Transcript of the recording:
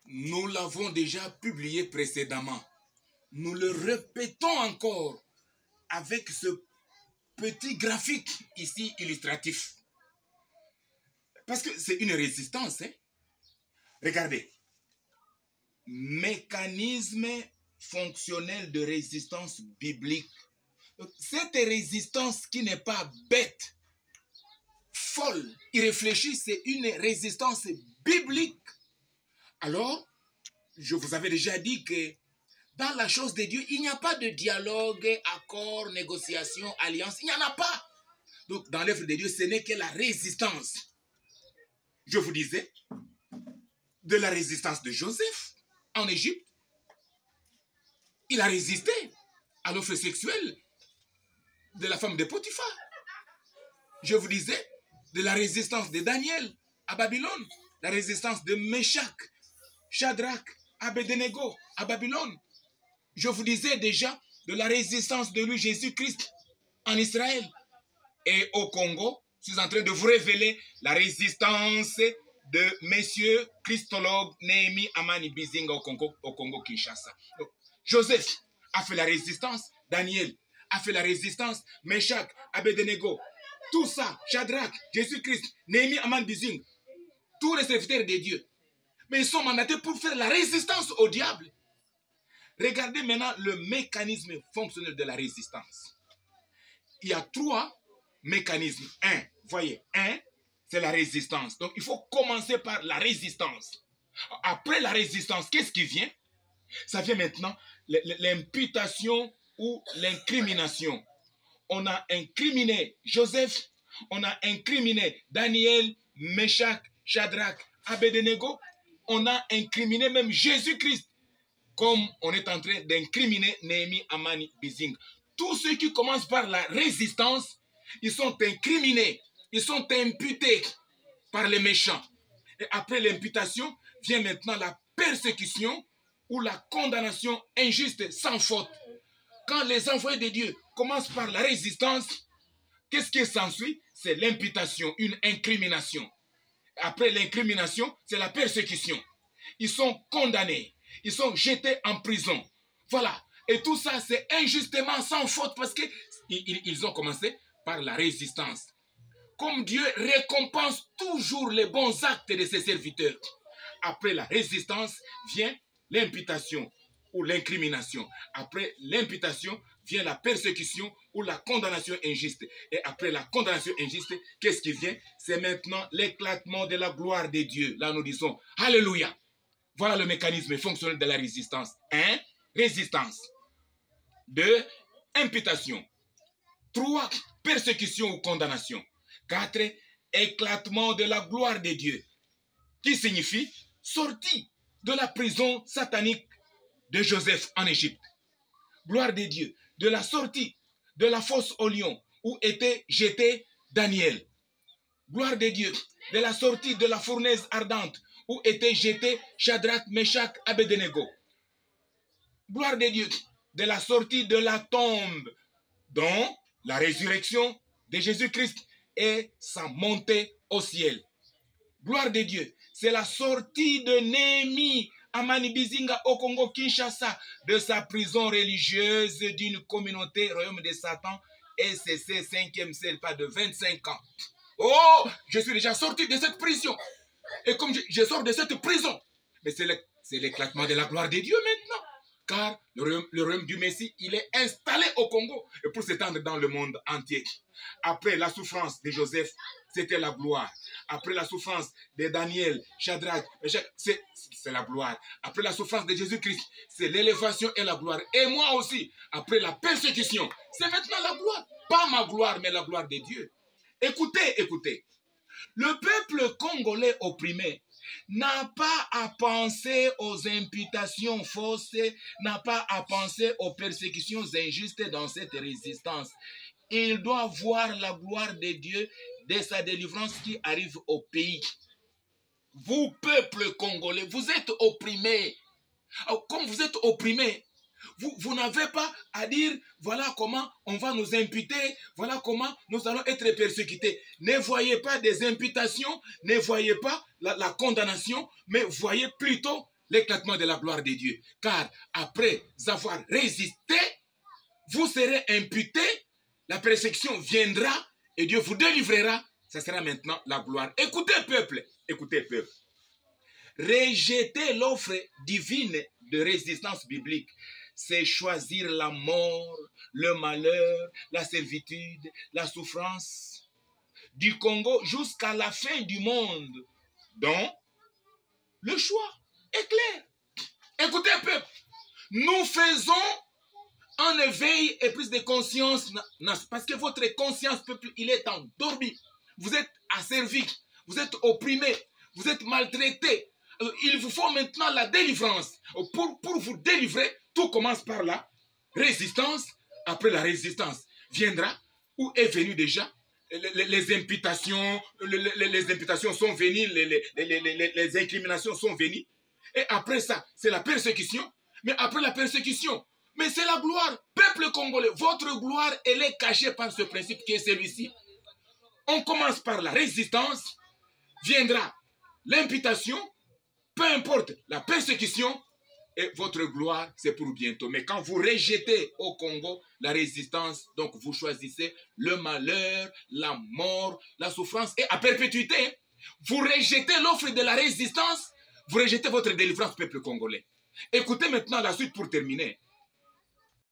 Nous l'avons déjà publié précédemment. Nous le répétons encore avec ce petit graphique ici illustratif. Parce que c'est une résistance. Hein? Regardez. Mécanisme fonctionnel de résistance biblique. Cette résistance qui n'est pas bête, folle, irréfléchie, c'est une résistance biblique. Alors, je vous avais déjà dit que dans la chose de Dieu, il n'y a pas de dialogue, accord, négociation, alliance. Il n'y en a pas. Donc, dans l'œuvre de Dieu, ce n'est que la résistance. Je vous disais, de la résistance de Joseph en Égypte. Il a résisté à l'offre sexuelle de la femme de Potiphar. Je vous disais, de la résistance de Daniel à Babylone, la résistance de Meshach, Shadrach, Abednego à Babylone. Je vous disais déjà de la résistance de lui Jésus-Christ en Israël. Et au Congo, je suis en train de vous révéler la résistance de messieurs christologues Néhémie Amani Bizinga au Congo Kinshasa. Donc, Joseph a fait la résistance, Daniel a fait la résistance, Meshach, Abednego, tout ça, Shadrach, Jésus-Christ, Néhémie Amani Bizinga, tous les serviteurs de Dieu. Mais ils sont mandatés pour faire la résistance au diable. Regardez maintenant le mécanisme fonctionnel de la résistance. Il y a 3 mécanismes. Voyez, c'est la résistance. Donc, il faut commencer par la résistance. Après la résistance, qu'est-ce qui vient? Ça vient maintenant l'imputation ou l'incrimination. On a incriminé Joseph, on a incriminé Daniel, Meshach, Shadrach, Abednego, on a incriminé même Jésus-Christ, comme on est en train d'incriminer Néhémie Amani Bizing. Tous ceux qui commencent par la résistance, ils sont incriminés, ils sont imputés par les méchants. Et après l'imputation, vient maintenant la persécution ou la condamnation injuste sans faute. Quand les envoyés de Dieu commencent par la résistance, qu'est-ce qui s'ensuit? C'est l'imputation, une incrimination. Après l'incrimination, c'est la persécution. Ils sont condamnés, ils sont jetés en prison. Voilà. Et tout ça, c'est injustement sans faute parce qu'ils ont commencé par la résistance. Comme Dieu récompense toujours les bons actes de ses serviteurs. Après la résistance vient l'imputation ou l'incrimination. Après l'imputation vient la persécution ou la condamnation injuste. Et après la condamnation injuste, qu'est-ce qui vient? C'est maintenant l'éclatement de la gloire de Dieu. Là, nous disons Alléluia. Voilà le mécanisme fonctionnel de la résistance. 1. Résistance. 2. Imputation. 3. Persécution ou condamnation. 4. Éclatement de la gloire de Dieu. Qui signifie sortie de la prison satanique de Joseph en Égypte. Gloire de Dieu. De la sortie de la fosse au lion où était jeté Daniel. Gloire de Dieu. De la sortie de la fournaise ardente où était jeté Shadrach, Meshach, Abednego. Gloire de Dieu. De la sortie de la tombe dont la résurrection de Jésus-Christ et sa montée au ciel. Gloire de Dieu. C'est la sortie de Néhémie Amani Bizinga au Congo Kinshasa de sa prison religieuse d'une communauté royaume de Satan SCC 5e ciel, pas de 25 ans. Oh, je suis déjà sorti de cette prison. Et comme je sors de cette prison, mais c'est l'éclatement de la gloire de Dieu maintenant. Car le royaume du Messie, il est installé au Congo et pour s'étendre dans le monde entier. Après la souffrance de Joseph, c'était la gloire. Après la souffrance de Daniel, Shadrach, c'est la gloire. Après la souffrance de Jésus-Christ, c'est l'élévation et la gloire. Et moi aussi, après la persécution, c'est maintenant la gloire. Pas ma gloire, mais la gloire de Dieu. Écoutez, écoutez. Le peuple congolais opprimé n'a pas à penser aux imputations fausses, n'a pas à penser aux persécutions injustes dans cette résistance. Il doit voir la gloire de Dieu de sa délivrance qui arrive au pays. Vous, peuple congolais, vous êtes opprimés. Comme vous êtes opprimés, vous n'avez pas à dire, voilà comment on va nous imputer, voilà comment nous allons être persécutés. Ne voyez pas des imputations, ne voyez pas la condamnation, mais voyez plutôt l'éclatement de la gloire de Dieu. Car après avoir résisté, vous serez imputés, la persécution viendra et Dieu vous délivrera. Ça sera maintenant la gloire. Écoutez, peuple, écoutez, peuple. Rejeter l'offre divine de résistance biblique, c'est choisir la mort, le malheur, la servitude, la souffrance du Congo jusqu'à la fin du monde. Donc, le choix est clair. Écoutez, peuple, nous faisons un éveil et plus de conscience, parce que votre conscience, peuple, il est endormi. Vous êtes asservi, vous êtes opprimé, vous êtes maltraité. Alors, il vous faut maintenant la délivrance. Pour vous délivrer, tout commence par la résistance. Après la résistance viendra, ou est venu déjà, les imputations, les imputations sont venues, les incriminations sont venues. Et après ça, c'est la persécution. Mais après la persécution, mais c'est la gloire. Peuple congolais, votre gloire, elle est cachée par ce principe qui est celui-ci. On commence par la résistance, viendra l'imputation, peu importe la persécution, et votre gloire, c'est pour bientôt. Mais quand vous rejetez au Congo la résistance, donc vous choisissez le malheur, la mort, la souffrance, et à perpétuité, vous rejetez l'offre de la résistance, vous rejetez votre délivrance, peuple congolais. Écoutez maintenant la suite pour terminer.